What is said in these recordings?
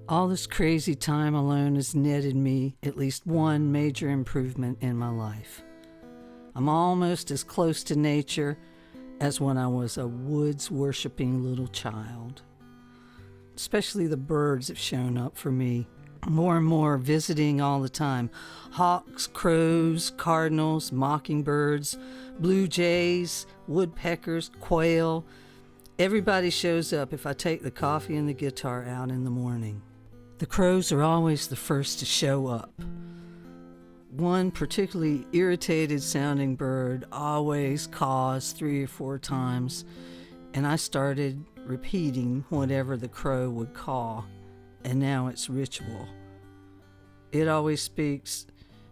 All this crazy time alone has netted me at least one major improvement in my life. I'm almost as close to nature as when I was a woods-worshiping little child. Especially the birds have shown up for me, more and more, visiting all the time. Hawks, crows, cardinals, mockingbirds, blue jays, woodpeckers, quail. Everybody shows up if I take the coffee and the guitar out in the morning. The crows are always the first to show up. One particularly irritated sounding bird always caws 3 or 4 times, and I started repeating whatever the crow would caw, and now it's ritual. It always speaks,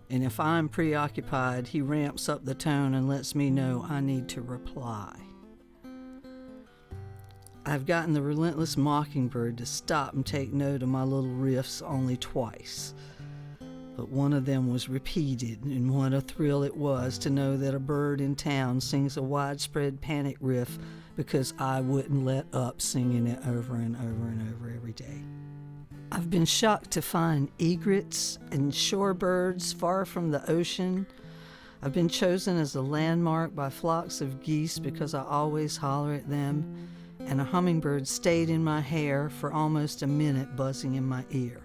and if I'm preoccupied, he ramps up the tone and lets me know I need to reply. I've gotten the relentless mockingbird to stop and take note of my little riffs only twice. But one of them was repeated, and what a thrill it was to know that a bird in town sings a widespread panic riff because I wouldn't let up singing it over and over and over every day. I've been shocked to find egrets and shorebirds far from the ocean. I've been chosen as a landmark by flocks of geese because I always holler at them, and a hummingbird stayed in my hair for almost a minute buzzing in my ear.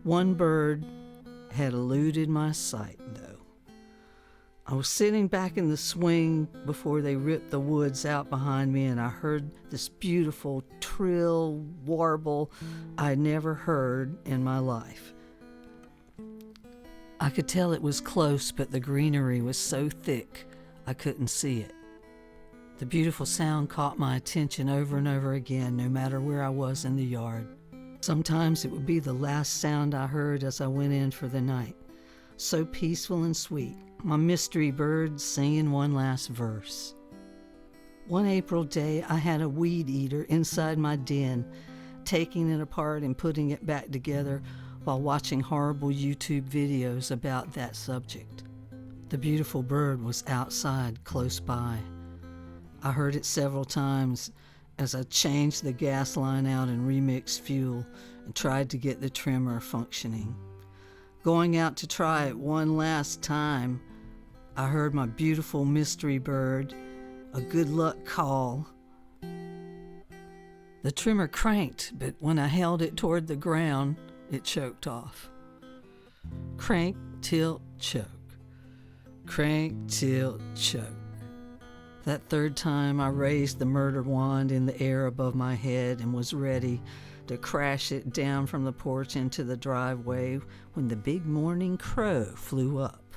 One bird had eluded my sight, though. I was sitting back in the swing before they ripped the woods out behind me, and I heard this beautiful trill warble I'd never heard in my life. I could tell it was close, but the greenery was so thick I couldn't see it. The beautiful sound caught my attention over and over again, no matter where I was in the yard. Sometimes it would be the last sound I heard as I went in for the night. So peaceful and sweet, my mystery bird singing one last verse. One April day, I had a weed eater inside my den, taking it apart and putting it back together while watching horrible YouTube videos about that subject. The beautiful bird was outside, close by. I heard it several times as I changed the gas line out and remixed fuel and tried to get the trimmer functioning. Going out to try it one last time, I heard my beautiful mystery bird, a good luck call. The trimmer cranked, but when I held it toward the ground, it choked off. Crank, tilt, choke. Crank, tilt, choke. That third time, I raised the murder wand in the air above my head and was ready to crash it down from the porch into the driveway when the big morning crow flew up.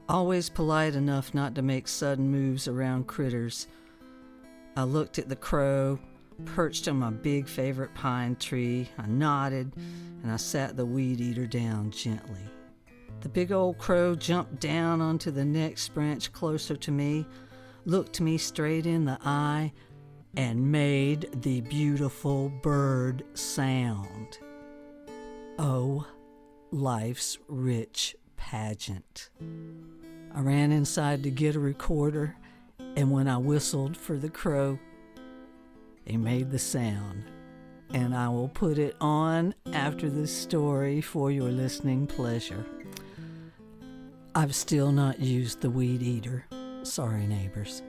Always polite enough not to make sudden moves around critters, I looked at the crow, perched on my big favorite pine tree. I nodded, and I sat the weed eater down gently. The big old crow jumped down onto the next branch closer to me, looked me straight in the eye, and made the beautiful bird sound. Oh, life's rich pageant. I ran inside to get a recorder, and when I whistled for the crow, he made the sound. And I will put it on after this story for your listening pleasure. I've still not used the weed eater. Sorry, neighbors.